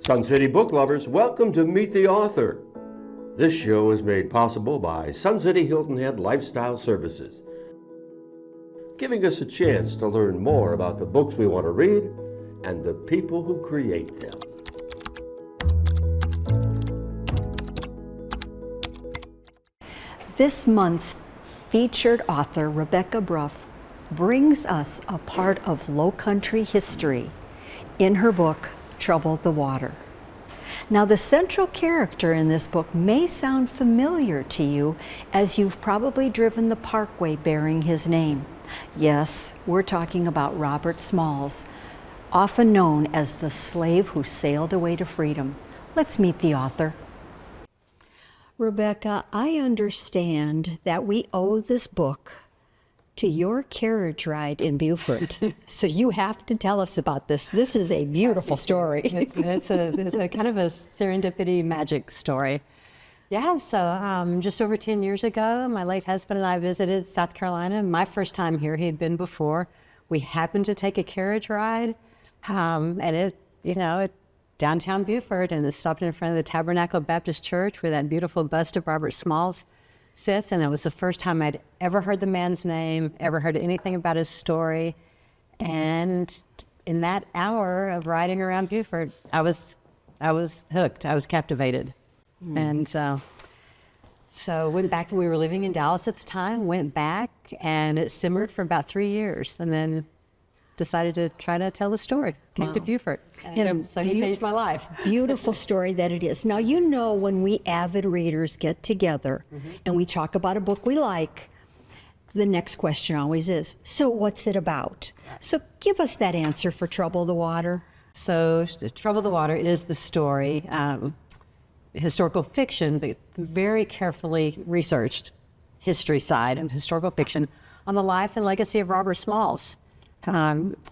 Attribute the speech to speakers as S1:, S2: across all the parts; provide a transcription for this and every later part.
S1: Sun City book lovers, welcome to Meet the Author. This show is made possible by Sun City Hilton Head Lifestyle Services, giving us a chance to learn more about the books we want to read and the people who create them.
S2: This month's featured author, Rebecca Bruff, brings us a part of Lowcountry history in her book, Trouble the Water. Now, the central character in this book may sound familiar to you, as you've probably driven the parkway bearing his name. Yes, we're talking about Robert Smalls, often known as the slave who sailed away to freedom. Let's meet the author. Rebecca, I understand that we owe this book to your carriage ride in Beaufort. So you have to tell us about this. This is a beautiful story.
S3: It's a kind of a serendipity magic story. Yeah, so just over 10 years ago, my late husband and I visited South Carolina. My first time here, he'd been before. We happened to take a carriage ride, and it downtown Beaufort, and it stopped in front of the Tabernacle Baptist Church where that beautiful bust of Robert Smalls sits. And it was the first time I'd ever heard the man's name, ever heard anything about his story. And in that hour of riding around Beaufort, I was hooked. I was captivated. And so went back. We were living in Dallas at the time, went back, and it simmered for about 3 years. And then decided to try to tell the story. Came to Beaufort. And so he changed my life.
S2: Beautiful story that it is. Now, you know, when we avid readers get together and we talk about a book we like, the next question always is, so what's it about? So give us that answer for Trouble the Water.
S3: So Trouble the Water is the story, historical fiction, but very carefully researched history side and historical fiction on the life and legacy of Robert Smalls.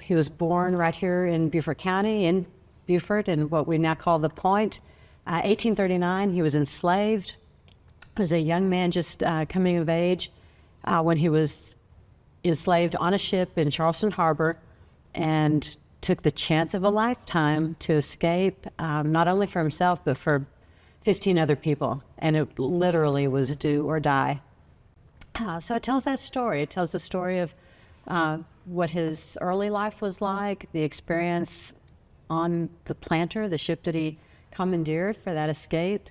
S3: He was born right here in Beaufort County, in Beaufort, in what we now call the Point. 1839, he was enslaved. He was a young man just coming of age when he was enslaved on a ship in Charleston Harbor, and took the chance of a lifetime to escape, not only for himself, but for 15 other people. And it literally was do or die. So it tells that story. It tells the story of what his early life was like, the experience on the Planter, the ship that he commandeered for that escape,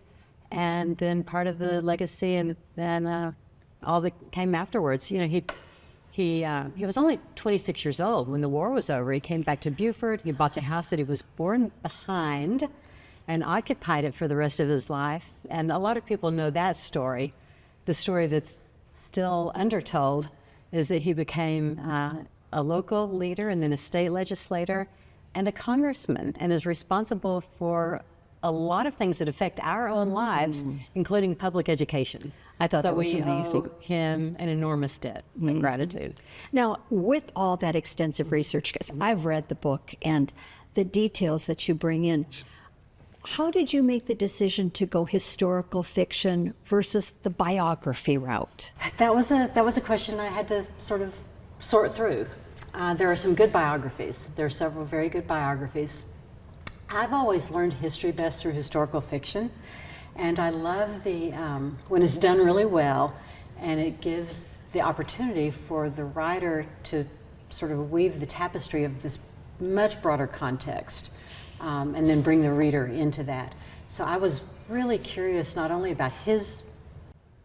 S3: and then part of the legacy, and then all that came afterwards. You know, he was only 26 years old when the war was over. He came back to Beaufort. He bought the house that he was born behind and occupied it for the rest of his life. And a lot of people know that story. The story that's still undertold is that he became a local leader and then a state legislator and a congressman, and is responsible for a lot of things that affect our own lives, including public education.
S2: I thought that was
S3: So we
S2: amazing.
S3: owe him an enormous debt of gratitude.
S2: Now, with all that extensive research, because I've read the book and the details that you bring in, how did you make the decision to go historical fiction versus the biography route?
S3: That was a question I had to sort of sort through. There are some good biographies. There are several very good biographies. I've always learned history best through historical fiction, and I love the when it's done really well, and it gives the opportunity for the writer to sort of weave the tapestry of this much broader context, and then bring the reader into that. So I was really curious not only about his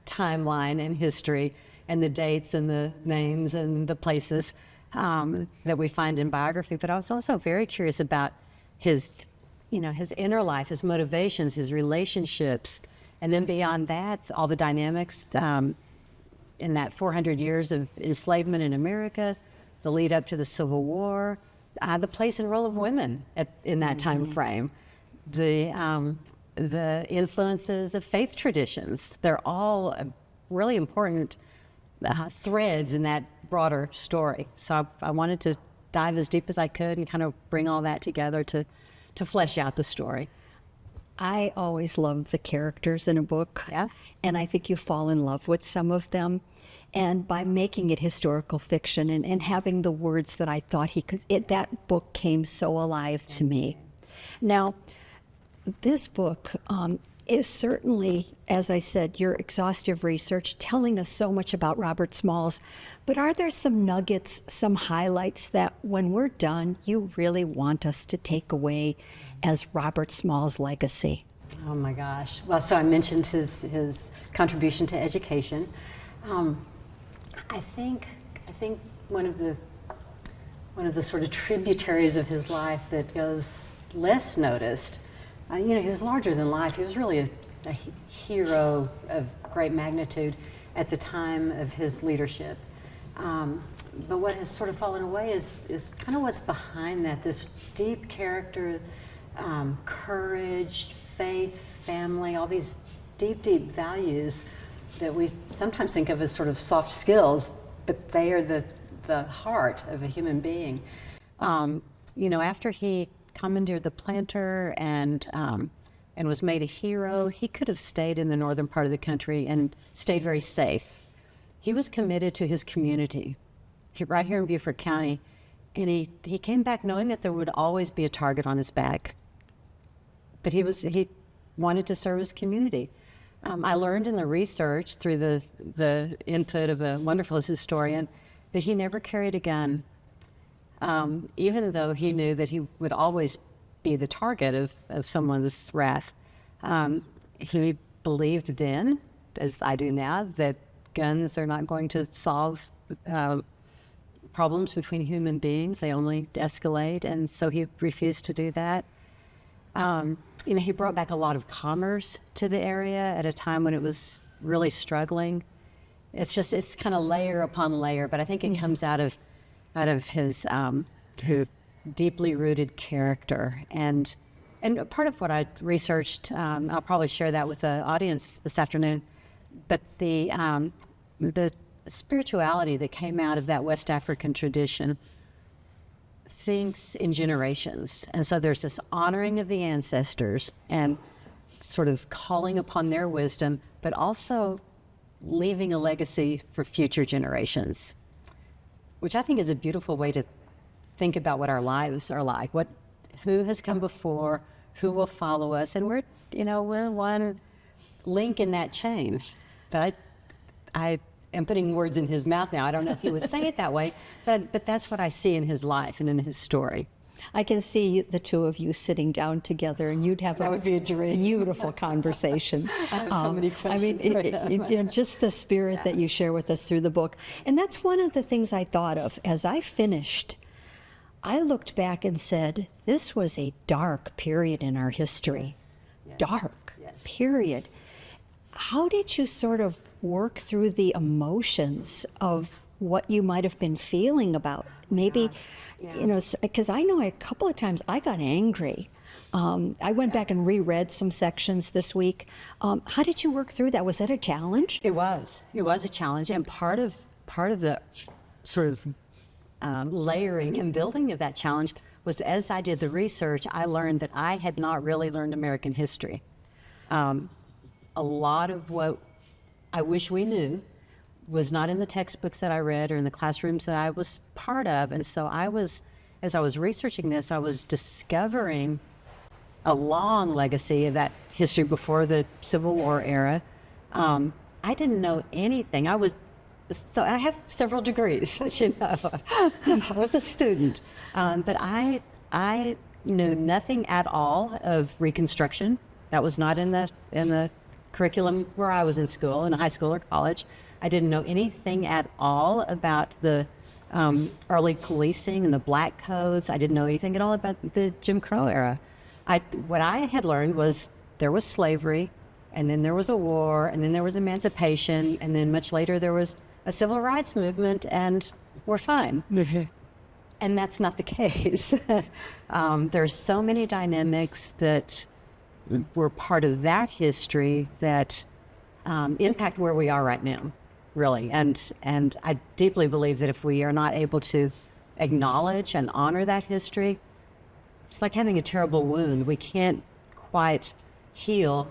S3: timeline and history and the dates and the names and the places that we find in biography, but I was also very curious about his inner life, his motivations, his relationships, and then beyond that, all the dynamics in that 400 years of enslavement in America, the lead up to the Civil War, the place and role of women in that time frame, the influences of faith traditions. They're all really important threads in that broader story. So I wanted to dive as deep as I could and kind of bring all that together to flesh out the story.
S2: I always love the characters in a book,
S3: Yeah.
S2: and I think you fall in love with some of them. And by making it historical fiction and having the words that I thought he could, that book came so alive to me. Now, This book is certainly, as I said, your exhaustive research telling us so much about Robert Smalls. But are there some nuggets, some highlights that when we're done, you really want us to take away as Robert Smalls' legacy?
S3: Oh my gosh. Well, so I mentioned his contribution to education. I think one of the sort of tributaries of his life that goes less noticed. He was larger than life. He was really a hero of great magnitude at the time of his leadership. But what has sort of fallen away is kind of what's behind that, this deep character, courage, faith, family, all these deep, deep values that we sometimes think of as sort of soft skills, but they are the heart of a human being. After he commandeered the planter and was made a hero, he could have stayed in the northern part of the country and stayed very safe. He was committed to his community, right here in Beaufort County, and he came back knowing that there would always be a target on his back. But he wanted to serve his community. I learned in the research through the input of a wonderful historian that he never carried a gun. Even though he knew that he would always be the target of someone's wrath. He believed then, as I do now, that guns are not going to solve problems between human beings. They only escalate, and so he refused to do that. He brought back a lot of commerce to the area at a time when it was really struggling. It's kind of layer upon layer, but I think it comes out of his deeply rooted character. And part of what I researched, I'll probably share that with the audience this afternoon, but the spirituality that came out of that West African tradition thinks in generations. And so there's this honoring of the ancestors and sort of calling upon their wisdom, but also leaving a legacy for future generations, which I think is a beautiful way to think about what our lives are like. Who has come before, who will follow us, and we're one link in that chain. But I am putting words in his mouth now. I don't know if he would say it that way, but that's what I see in his life and in his story.
S2: I can see the two of you sitting down together, and you'd have
S3: That would be a dream.
S2: Beautiful conversation.
S3: I have so many questions.
S2: Just the spirit that you share with us through the book. And that's one of the things I thought of as I finished. I looked back and said, this was a dark period in our history.
S3: Yes.
S2: Dark
S3: Yes.
S2: period. How did you sort of work through the emotions of what you might have been feeling about? Maybe, because I know a couple of times I got angry. I went back and reread some sections this week. How did you work through that? Was that a challenge?
S3: It was a challenge, and part of the sort of layering and building of that challenge was, as I did the research, I learned that I had not really learned American history. A lot of what I wish we knew was not in the textbooks that I read or in the classrooms that I was part of. And so as I was researching this, I was discovering a long legacy of that history before the Civil War era. I didn't know anything. So I have several degrees, I was a student, but I knew nothing at all of Reconstruction. That was not in the curriculum where I was in school, in high school or college. I didn't know anything at all about the early policing and the black codes. I didn't know anything at all about the Jim Crow era. What I had learned was there was slavery, and then there was a war, and then there was emancipation, and then much later there was a civil rights movement, and we're fine. And that's not the case. There's so many dynamics that were part of that history that impact where we are right now, really. And I deeply believe that if we are not able to acknowledge and honor that history, it's like having a terrible wound. We can't quite heal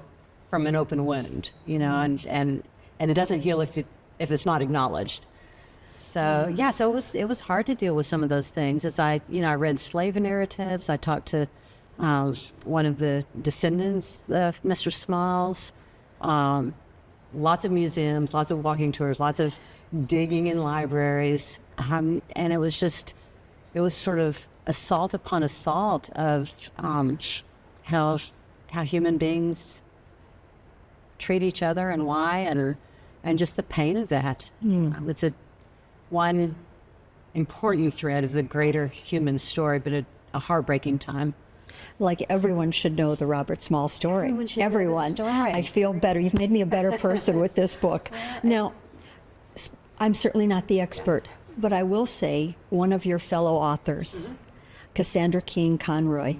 S3: from an open wound, and it doesn't heal if it's not acknowledged. So it was hard to deal with some of those things. As I read slave narratives, I talked to one of the descendants of Mr. Smalls. Lots of museums, lots of walking tours, lots of digging in libraries. And it was sort of assault upon assault of how human beings treat each other and why, and just the pain of that. It's one important thread of the greater human story, but a heartbreaking time.
S2: Like everyone should know the Robert Small story.
S3: Everyone should know the story.
S2: I feel better. You've made me a better person with this book. Now, I'm certainly not the expert, but I will say one of your fellow authors, Cassandra King Conroy,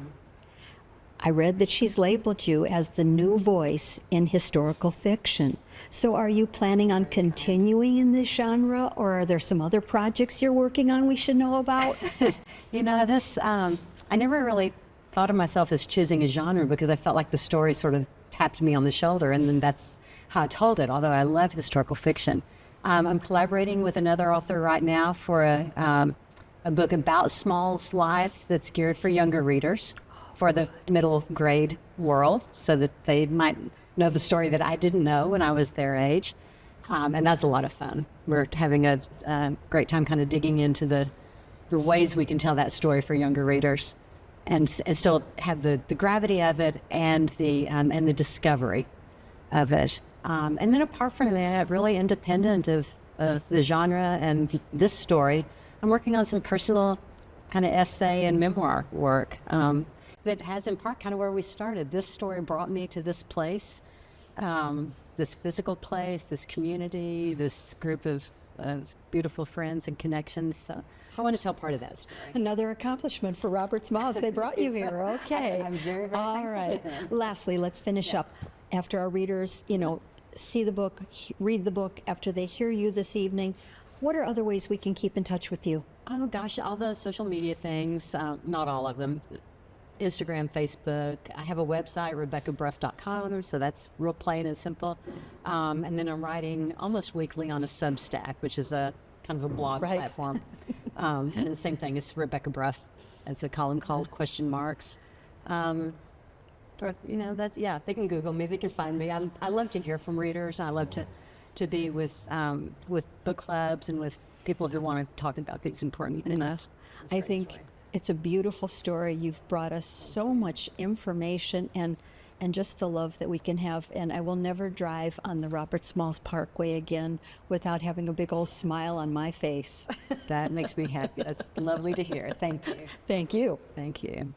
S2: I read that she's labeled you as the new voice in historical fiction. So are you planning on continuing in this genre, or are there some other projects you're working on we should know about?
S3: I never really thought of myself as choosing a genre because I felt like the story sort of tapped me on the shoulder, and then that's how I told it, although I love historical fiction. I'm collaborating with another author right now for a book about Small's life that's geared for younger readers, for the middle grade world, so that they might know the story that I didn't know when I was their age. And that's a lot of fun. We're having a great time kind of digging into the ways we can tell that story for younger readers and still have the gravity of it and the discovery of it. And then apart from that, really independent of the genre and this story, I'm working on some personal kind of essay and memoir work that has in part kind of where we started. This story brought me to this place, this physical place, this community, this group of beautiful friends and connections. So I want to tell part of that story.
S2: Another accomplishment for Robert Smalls. They brought you here. Okay.
S3: I'm very, very
S2: All
S3: thankful
S2: right.
S3: to them.
S2: Lastly, let's finish up. After our readers, see the book, read the book, after they hear you this evening, what are other ways we can keep in touch with you?
S3: Oh gosh, all the social media things, not all of them. Instagram, Facebook. I have a website, RebeccaBruff.com, so that's real plain and simple. And then I'm writing almost weekly on a Substack, which is a kind of a blog platform. And the same thing, it's Rebecca Bruff, as a column called Question Marks. But, they can Google me, they can find me. I love to hear from readers. I love to be with book clubs and with people who want to talk about these important things.
S2: I think it's a beautiful story. You've brought us so much information and just the love that we can have. And I will never drive on the Robert Smalls Parkway again without having a big old smile on my face.
S3: That makes me happy. That's lovely to hear. Thank you.
S2: Thank you.
S3: Thank you.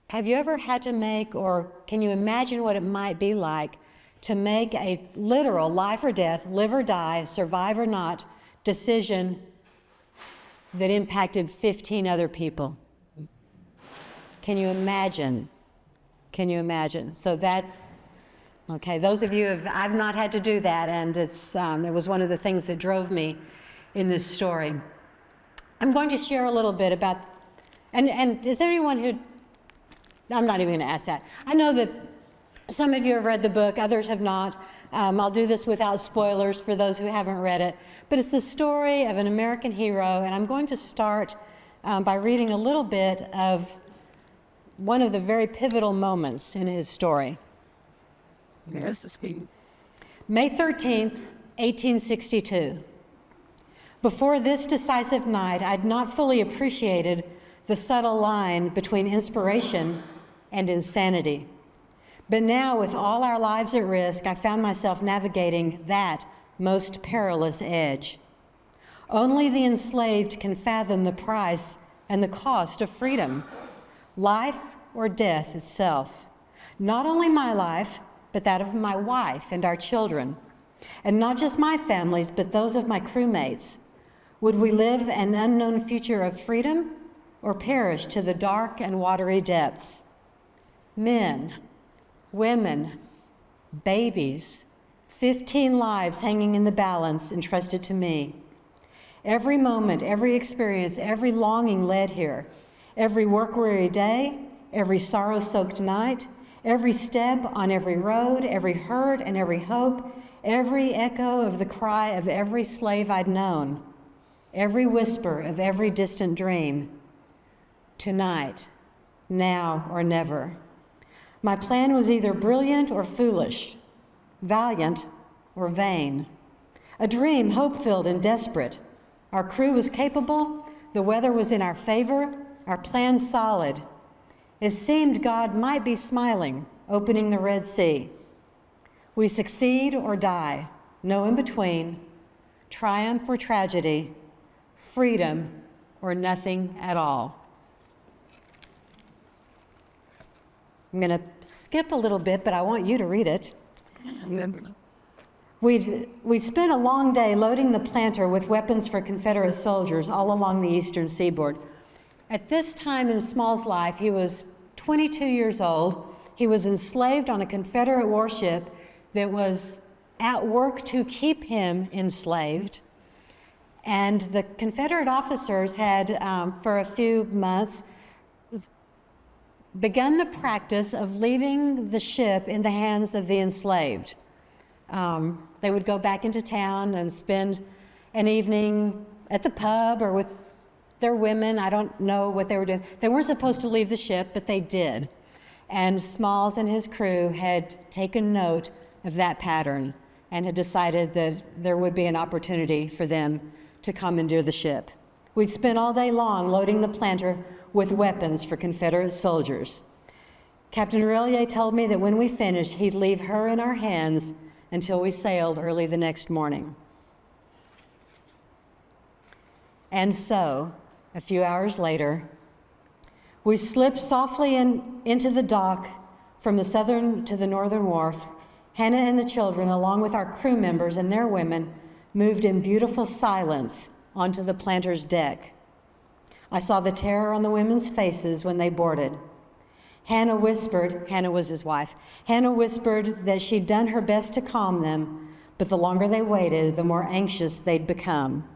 S3: Have you ever had to make, or can you imagine what it might be like to make a literal life or death, live or die, survive or not decision that impacted 15 other people? Can you imagine? Can you imagine? So that's, okay, those of you I've not had to do that, and it was one of the things that drove me in this story. I'm going to share a little bit about, and is there anyone who, I'm not even going to ask that. I know that some of you have read the book, others have not. I'll do this without spoilers for those who haven't read it. But it's the story of an American hero, and I'm going to start by reading a little bit of one of the very pivotal moments in his story. May 13th, 1862. Before this decisive night, I'd not fully appreciated the subtle line between inspiration and insanity. But now, with all our lives at risk, I found myself navigating that most perilous edge. Only the enslaved can fathom the price and the cost of freedom, life or death itself. Not only my life, but that of my wife and our children. And not just my families, but those of my crewmates. Would we live an unknown future of freedom or perish to the dark and watery depths? Men, women, babies, 15 lives hanging in the balance entrusted to me. Every moment, every experience, every longing led here. Every work-weary day, every sorrow-soaked night, every step on every road, every hurt and every hope, every echo of the cry of every slave I'd known, every whisper of every distant dream. Tonight, now or never. My plan was either brilliant or foolish, valiant or vain, a dream hope-filled and desperate. Our crew was capable, the weather was in our favor, our plan solid. It seemed God might be smiling, opening the Red Sea. We succeed or die, no in between, triumph or tragedy, freedom or nothing at all. I'm going to skip a little bit, but I want you to read it. We'd spent a long day loading the planter with weapons for Confederate soldiers all along the eastern seaboard. At this time in Small's life, he was 22 years old. He was enslaved on a Confederate warship that was at work to keep him enslaved. And the Confederate officers had, for a few months, begun the practice of leaving the ship in the hands of the enslaved. They would go back into town and spend an evening at the pub or with their women. I don't know what they were doing. They weren't supposed to leave the ship, but they did. And Smalls and his crew had taken note of that pattern and had decided that there would be an opportunity for them to commandeer the ship. We'd spent all day long loading the planter with weapons for Confederate soldiers. Captain Rellier told me that when we finished, he'd leave her in our hands until we sailed early the next morning. And so, a few hours later, we slipped softly into the dock from the southern to the northern wharf. Hannah and the children, along with our crew members and their women, moved in beautiful silence onto the planter's deck. I saw the terror on the women's faces when they boarded. Hannah was his wife, Hannah whispered that she'd done her best to calm them, but the longer they waited, the more anxious they'd become.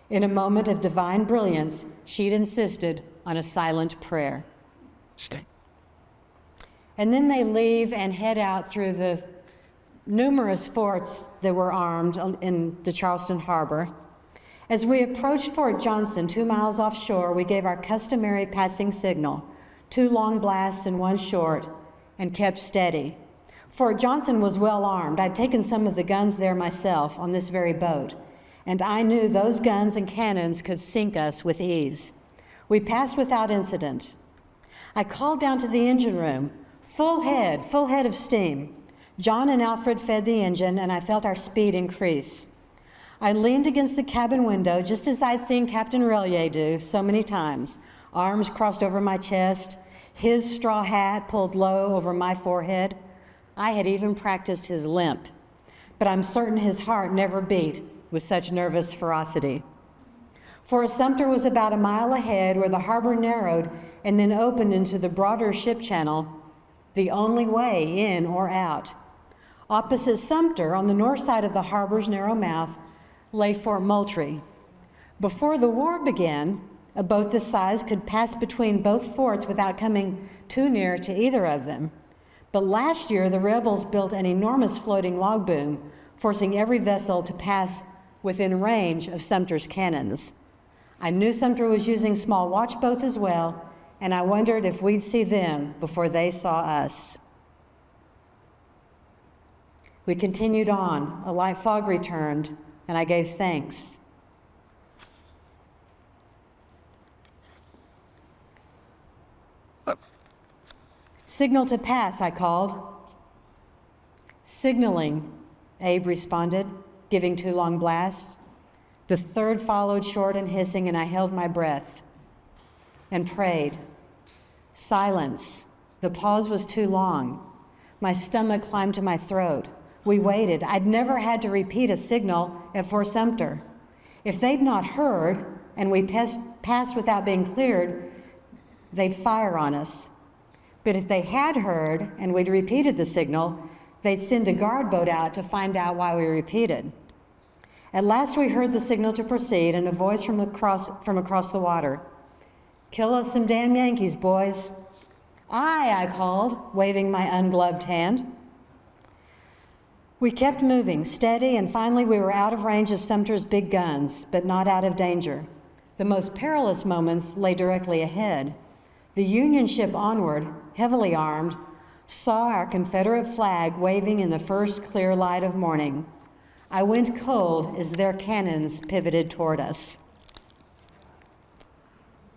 S3: In a moment of divine brilliance, she'd insisted on a silent prayer.
S1: Stay.
S3: And then they leave and head out through the numerous forts that were armed in the Charleston harbor. As we approached Fort Johnson, 2 miles offshore, we gave our customary passing signal, 2 long blasts and 1 short, and kept steady. Fort Johnson was well armed. I'd taken some of the guns there myself on this very boat, and I knew those guns and cannons could sink us with ease. We passed without incident. I called down to the engine room, full head of steam. John and Alfred fed the engine, and I felt our speed increase. I leaned against the cabin window, just as I'd seen Captain Rellier do so many times, arms crossed over my chest, his straw hat pulled low over my forehead. I had even practiced his limp, but I'm certain his heart never beat with such nervous ferocity. Fort Sumter was about a mile ahead, where the harbor narrowed and then opened into the broader ship channel, the only way in or out. Opposite Sumter, on the north side of the harbor's narrow mouth, lay Fort Moultrie. Before the war began, a boat this size could pass between both forts without coming too near to either of them. But last year, the rebels built an enormous floating log boom, forcing every vessel to pass within range of Sumter's cannons. I knew Sumter was using small watch boats as well, and I wondered if we'd see them before they saw us. We continued on. A light fog returned, and I gave thanks. Signal to pass, I called. Signaling, Abe responded, giving 2 long blasts. The third followed short and hissing, and I held my breath and prayed. Silence. The pause was too long. My stomach climbed to my throat. We waited. I'd never had to repeat a signal at Fort Sumter. If they'd not heard, and we passed without being cleared, they'd fire on us. But if they had heard, and we'd repeated the signal, they'd send a guard boat out to find out why we repeated. At last we heard the signal to proceed, and a voice from across the water. "Kill us some damn Yankees, boys." "Aye," I called, waving my ungloved hand. We kept moving, steady, and finally we were out of range of Sumter's big guns, but not out of danger. The most perilous moments lay directly ahead. The Union ship Onward, heavily armed, saw our Confederate flag waving in the first clear light of morning. I went cold as their cannons pivoted toward us.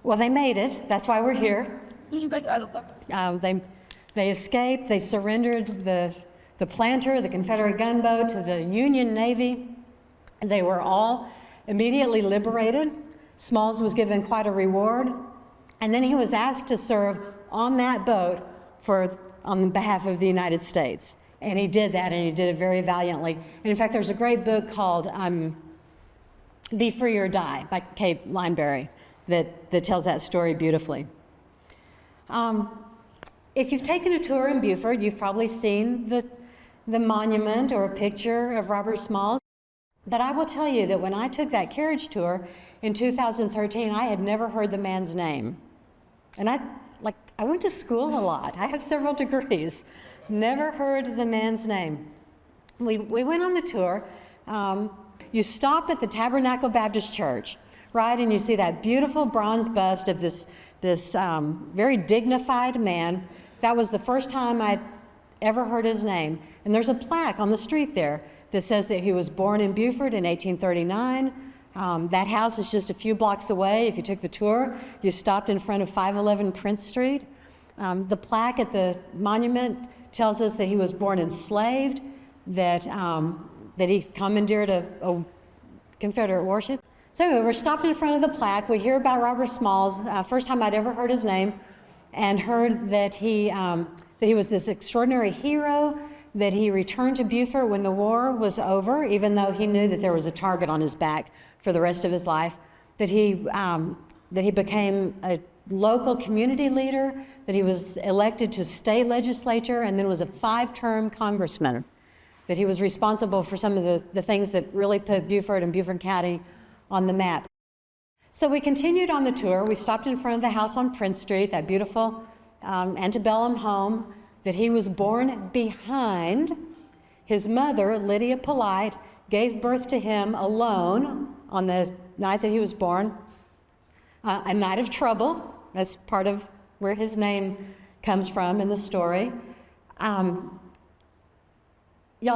S3: Well, they made it. That's why we're here. They escaped. They surrendered the planter, the Confederate gunboat, to the Union Navy. They were all immediately liberated. Smalls was given quite a reward. And then he was asked to serve on that boat on behalf of the United States. And he did that, and he did it very valiantly. And in fact, there's a great book called Be Free or Die by Kate Lineberry that tells that story beautifully. If you've taken a tour in Beaufort, you've probably seen the monument or a picture of Robert Smalls. But I will tell you that when I took that carriage tour in 2013, I had never heard the man's name. And I went to school a lot. I have several degrees. Never heard the man's name. We went on the tour. You stop at the Tabernacle Baptist Church, right? And you see that beautiful bronze bust of this very dignified man. That was the first time I'd ever heard his name. And there's a plaque on the street there that says that he was born in Beaufort in 1839. That house is just a few blocks away. If you took the tour, you stopped in front of 511 Prince Street. The plaque at the monument tells us that he was born enslaved, that he commandeered a Confederate warship. So anyway, we're stopped in front of the plaque. We hear about Robert Smalls, first time I'd ever heard his name, and heard that he was this extraordinary hero, that he returned to Beaufort when the war was over, even though he knew that there was a target on his back for the rest of his life, that he became a local community leader, that he was elected to state legislature, and then was a 5-term congressman, that he was responsible for some of the things that really put Beaufort and Beaufort County on the map. So we continued on the tour. We stopped in front of the house on Prince Street, that beautiful antebellum home that he was born behind. His mother, Lydia Polite, gave birth to him alone on the night that he was born, a night of trouble. That's part of where his name comes from in the story. Y'all,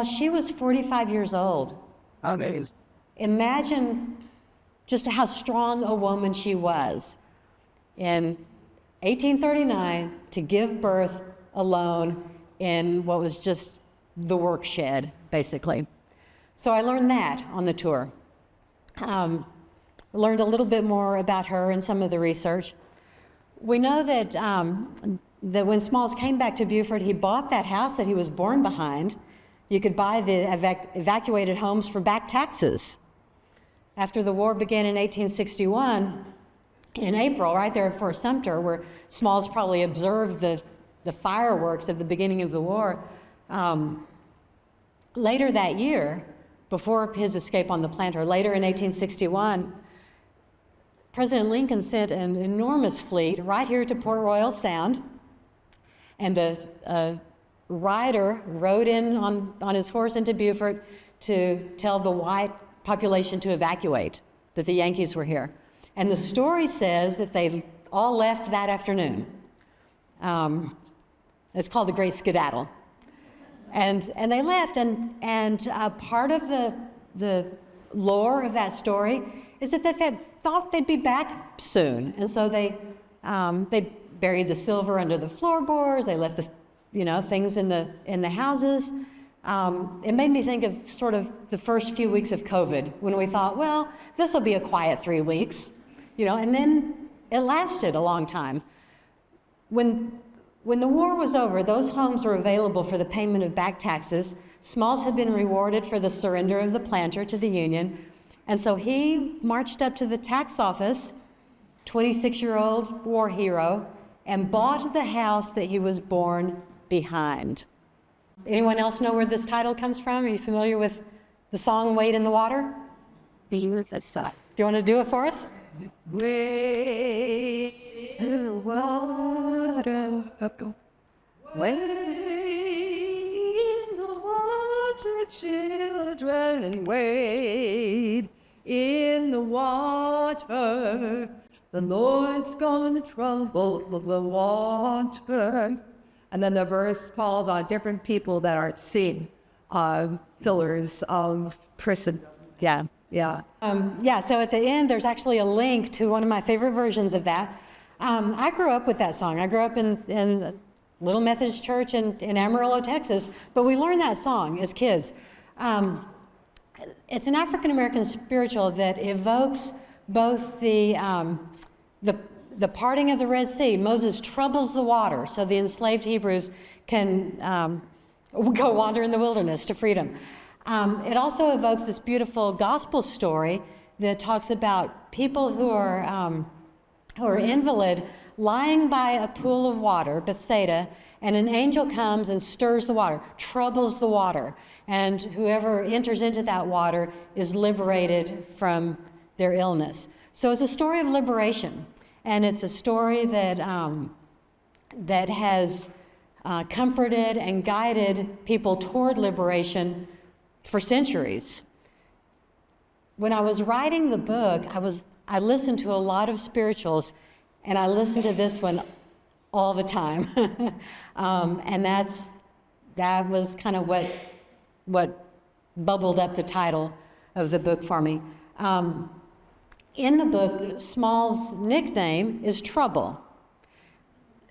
S3: she was 45 years old.
S4: Amazing.
S3: Imagine just how strong a woman she was in 1839 to give birth alone in what was just the work shed, basically. So I learned that on the tour. Learned a little bit more about her and some of the research. We know that when Smalls came back to Beaufort, he bought that house that he was born behind. You could buy the evacuated homes for back taxes. After the war began in 1861, in April, right there at Fort Sumter, where Smalls probably observed the fireworks at the beginning of the war, later that year, before his escape on the planter, later in 1861, President Lincoln sent an enormous fleet right here to Port Royal Sound, and a rider rode in on his horse into Beaufort to tell the white population to evacuate, that the Yankees were here. And the story says that they all left that afternoon. It's called the Great Skedaddle. And they left, and part of the lore of that story is that they thought they'd be back soon. And so they buried the silver under the floorboards, they left the things in the houses. It made me think of sort of the first few weeks of COVID, when we thought, well, this will be a quiet 3 weeks, and then it lasted a long time. When the war was over, those homes were available for the payment of back taxes. Smalls had been rewarded for the surrender of the planter to the Union, and so he marched up to the tax office, 26-year-old war hero, and bought the house that he was born behind. Anyone else know where this title comes from? Are you familiar with the song Wade in the Water?
S4: That's
S3: Do you want to do it for us?
S4: Wade in the water. Wade in the water, children, wade in the water. The Lord's gonna trouble the water. And then the verse calls on different people that are seen, pillars of Christendom.
S3: Yeah.
S4: Yeah.
S3: Yeah, so at the end, there's actually a link to one of my favorite versions of that. I grew up with that song. I grew up in a little Methodist church in Amarillo, Texas, but we learned that song as kids. It's an African-American spiritual that evokes both the parting of the Red Sea. Moses troubles the water so the enslaved Hebrews can go wander in the wilderness to freedom. It also evokes this beautiful gospel story that talks about people who are invalid lying by a pool of water, Bethsaida, and an angel comes and stirs the water, troubles the water, and whoever enters into that water is liberated from their illness. So it's a story of liberation, and it's a story that has comforted and guided people toward liberation for centuries. When I was writing the book, I listened to a lot of spirituals, and I listened to this one all the time. And that was kind of what bubbled up the title of the book for me. In the book, Small's nickname is Trouble.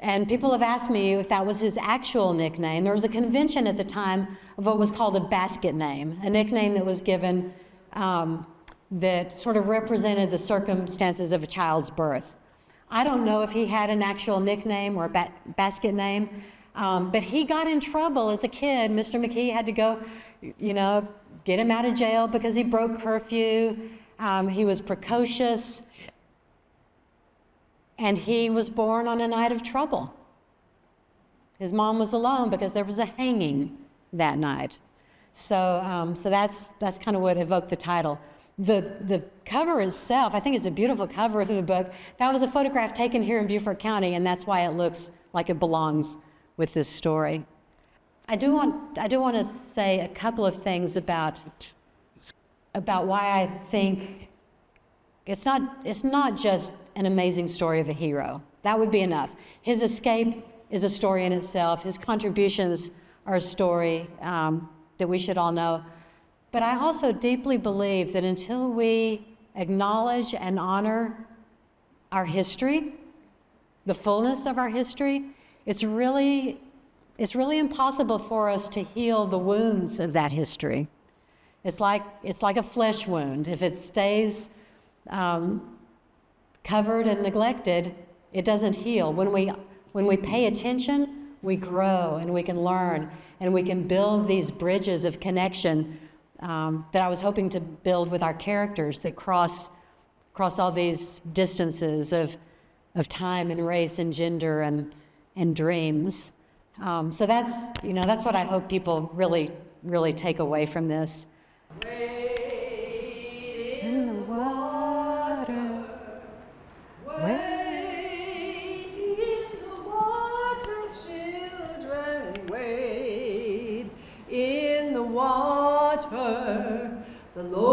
S3: And people have asked me if that was his actual nickname. There was a convention at the time of what was called a basket name, a nickname that was given that sort of represented the circumstances of a child's birth. I don't know if he had an actual nickname or a basket name, but he got in trouble as a kid. Mr. McKee had to go, get him out of jail because he broke curfew. He was precocious. And he was born on a night of trouble. His mom was alone because there was a hanging that night. So that's kind of what evoked the title. The cover itself, I think it's a beautiful cover of the book. That was a photograph taken here in Beaufort County, and that's why it looks like it belongs with this story. I do want to say a couple of things about why I think it's not just an amazing story of a hero. That would be enough. His escape is a story in itself. His contributions are a story that we should all know. But I also deeply believe that until we acknowledge and honor our history, the fullness of our history, it's really impossible for us to heal the wounds of that history. It's like a flesh wound. If it stays covered and neglected, it doesn't heal. When we pay attention, we grow and we can learn and we can build these bridges of connection that I was hoping to build with our characters that cross all these distances of time and race and gender and dreams. So that's what I hope people really, really take away from this.
S4: Wade in the water. Wade in the water, children. Wade in the water. The Lord